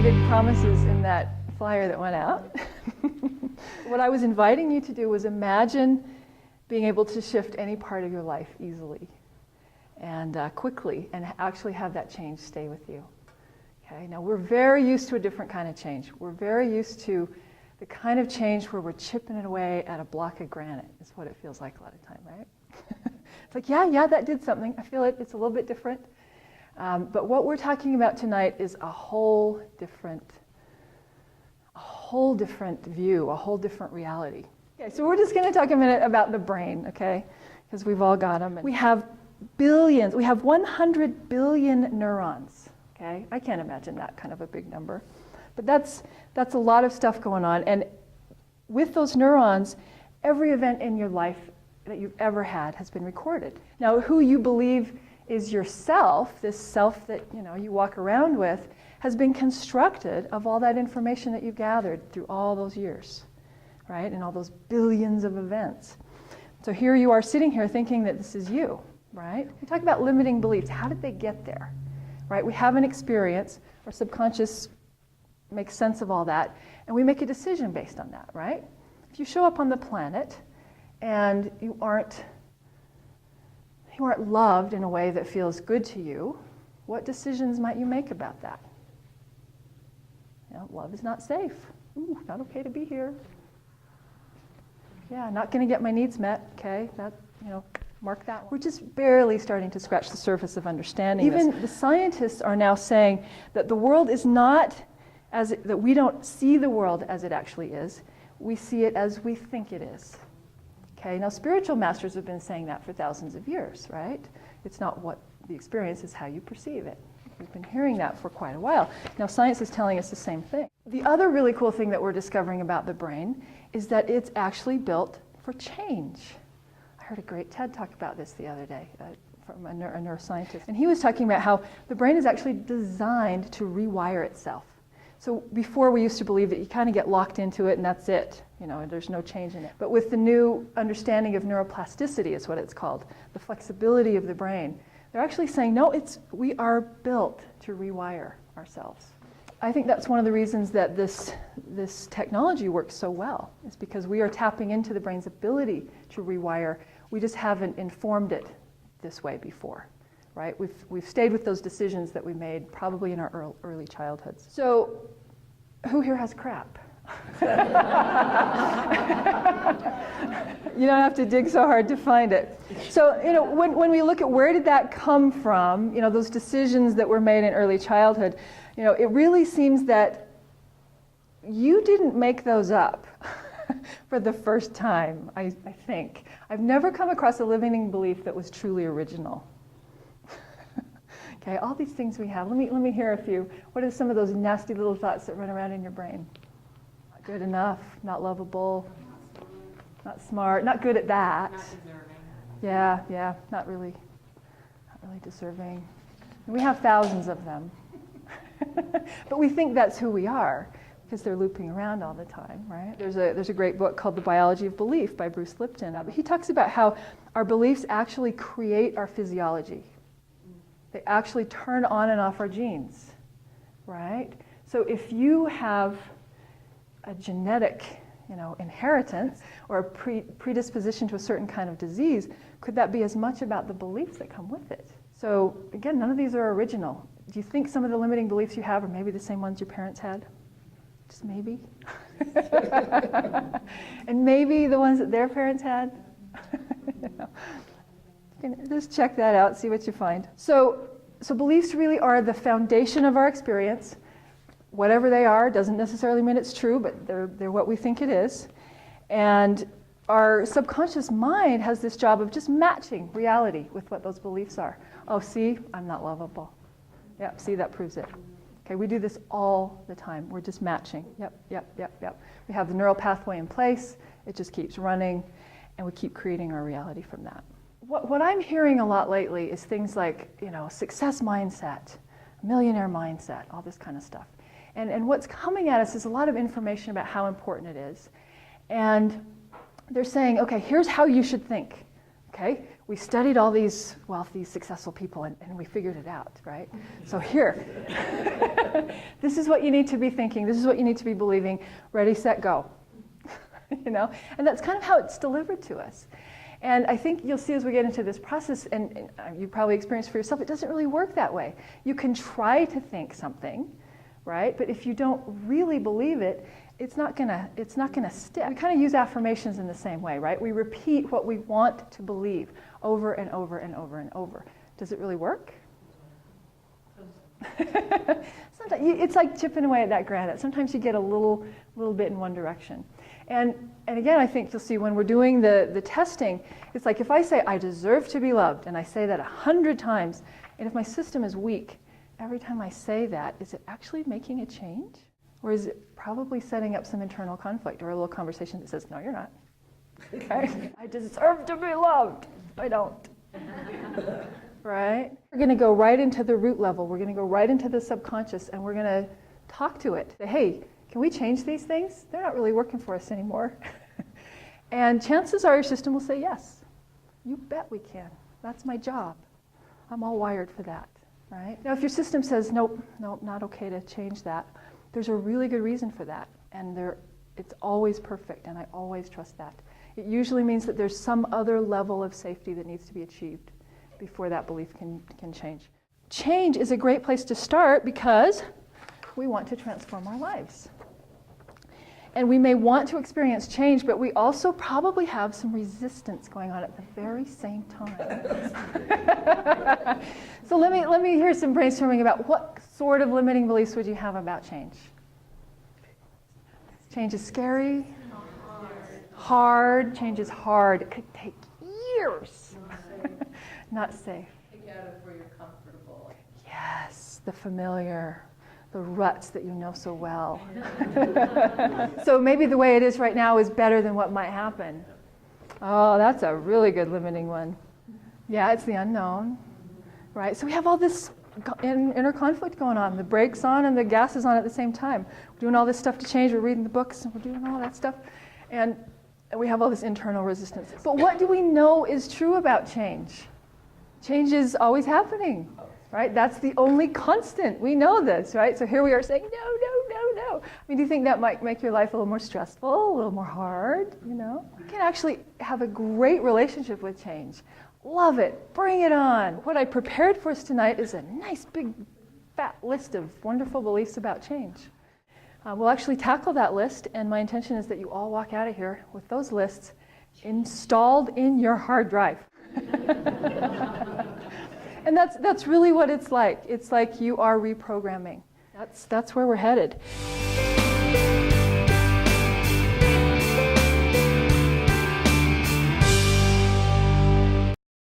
big promises in that flyer that went out. What I was inviting you to do was imagine being able to shift any part of your life easily and quickly, and actually have that change stay with you. Okay, now we're very used to a different kind of change. We're very used to the kind of change where we're chipping it away at a block of granite. Is what it feels like a lot of time, right? It's like, yeah, that did something. I feel it. It's a little bit different. But what we're talking about tonight is a whole different view, a whole different reality. Okay, so we're just going to talk a minute about the brain, okay? Because we've all got them. And we have billions. We have 100 billion neurons. Okay, I can't imagine that kind of a big number, but that's a lot of stuff going on. And with those neurons, every event in your life that you've ever had has been recorded. Now, who you believe is yourself, this self that you walk around with, has been constructed of all that information that you've gathered through all those years, right? And all those billions of events. So here you are sitting here thinking that this is you, right? We talk about limiting beliefs. How did they get there? Right? We have an experience, our subconscious makes sense of all that, and we make a decision based on that, right? If you show up on the planet and you aren't loved in a way that feels good to you, what decisions might you make about that? Love is not safe. Ooh, not okay to be here. Yeah, not going to get my needs met. Okay, that, mark that one. We're just barely starting to scratch the surface of understanding this. Even the scientists are now saying that the world is not that we don't see the world as it actually is. We see it as we think it is. Okay, now spiritual masters have been saying that for thousands of years, right? It's not what the experience is, how you perceive it. We've been hearing that for quite a while. Now science is telling us the same thing. The other really cool thing that we're discovering about the brain is that it's actually built for change. I heard a great TED talk about this the other day from a neuroscientist. And he was talking about how the brain is actually designed to rewire itself. So before we used to believe that you kind of get locked into it and that's it. There's no change in it. But with the new understanding of neuroplasticity, is what it's called, the flexibility of the brain, they're actually saying, no, we are built to rewire ourselves. I think that's one of the reasons that this technology works so well, is because we are tapping into the brain's ability to rewire. We just haven't informed it this way before, right? We've stayed with those decisions that we made probably in our early childhoods. So, who here has crap? You don't have to dig so hard to find it. So, when we look at where did that come from, those decisions that were made in early childhood, it really seems that you didn't make those up for the first time, I think. I've never come across a limiting belief that was truly original. Okay, all these things we have. Let me hear a few. What are some of those nasty little thoughts that run around in your brain? Not good enough, not lovable, not smart, not good at that. Not deserving. Yeah, not really deserving. We have thousands of them. But we think that's who we are because they're looping around all the time, right? There's a great book called The Biology of Belief by Bruce Lipton. He talks about how our beliefs actually create our physiology. They actually turn on and off our genes, right? So if you have a genetic, inheritance or a predisposition to a certain kind of disease, could that be as much about the beliefs that come with it? So again, none of these are original. Do you think some of the limiting beliefs you have are maybe the same ones your parents had? Just maybe? And maybe the ones that their parents had? Just check that out, see what you find. So beliefs really are the foundation of our experience. Whatever they are doesn't necessarily mean it's true, but they're what we think it is. And our subconscious mind has this job of just matching reality with what those beliefs are. Oh, see, I'm not lovable. Yep, see, that proves it. Okay, we do this all the time. We're just matching. Yep. We have the neural pathway in place. It just keeps running, and we keep creating our reality from that. What I'm hearing a lot lately is things like, success mindset, millionaire mindset, all this kind of stuff. And what's coming at us is a lot of information about how important it is. And they're saying, okay, here's how you should think. Okay, we studied all these wealthy, successful people, and we figured it out, right? So here, this is what you need to be thinking. This is what you need to be believing. Ready, set, go. You know, and that's kind of how it's delivered to us. And I think you'll see as we get into this process, and you probably experienced for yourself, it doesn't really work that way. You can try to think something, right? But if you don't really believe it, it's not gonna stick. We kind of use affirmations in the same way, right? We repeat what we want to believe over and over and over and over. Does it really work? Sometimes it's like chipping away at that granite. Sometimes you get a little bit in one direction. And again, I think you'll see when we're doing the testing, it's like if I say, I deserve to be loved, and I say that 100 times, and if my system is weak, every time I say that, is it actually making a change? Or is it probably setting up some internal conflict or a little conversation that says, no, you're not. Okay? I deserve to be loved. I don't. Right? We're going to go right into the root level. We're going to go right into the subconscious, and we're going to talk to it. Say, hey, can we change these things? They're not really working for us anymore. And chances are your system will say yes. You bet we can. That's my job. I'm all wired for that. Right? Now, if your system says, nope, not okay to change that, there's a really good reason for that. And it's always perfect, and I always trust that. It usually means that there's some other level of safety that needs to be achieved before that belief can change. Change is a great place to start because we want to transform our lives. And we may want to experience change, but we also probably have some resistance going on at the very same time. So let me hear some brainstorming about what sort of limiting beliefs would you have about change? Change is scary. Hard. Change is hard. It could take years. Not safe. Take you out of where you're comfortable. Yes, the familiar. The ruts that you know so well. So maybe the way it is right now is better than what might happen. Oh, that's a really good limiting one. Yeah, it's the unknown, right? So we have all this inner conflict going on. The brakes on and the gas is on at the same time. We're doing all this stuff to change. We're reading the books and we're doing all that stuff. And we have all this internal resistance. But what do we know is true about change? Change is always happening. Right? That's the only constant. We know this, right? So here we are saying, no. I mean, do you think that might make your life a little more stressful, a little more hard, you know? You can actually have a great relationship with change. Love it. Bring it on. What I prepared for us tonight is a nice big fat list of wonderful beliefs about change. We'll actually tackle that list, and my intention is that you all walk out of here with those lists installed in your hard drive. And that's really what it's like. It's like you are reprogramming. That's where we're headed.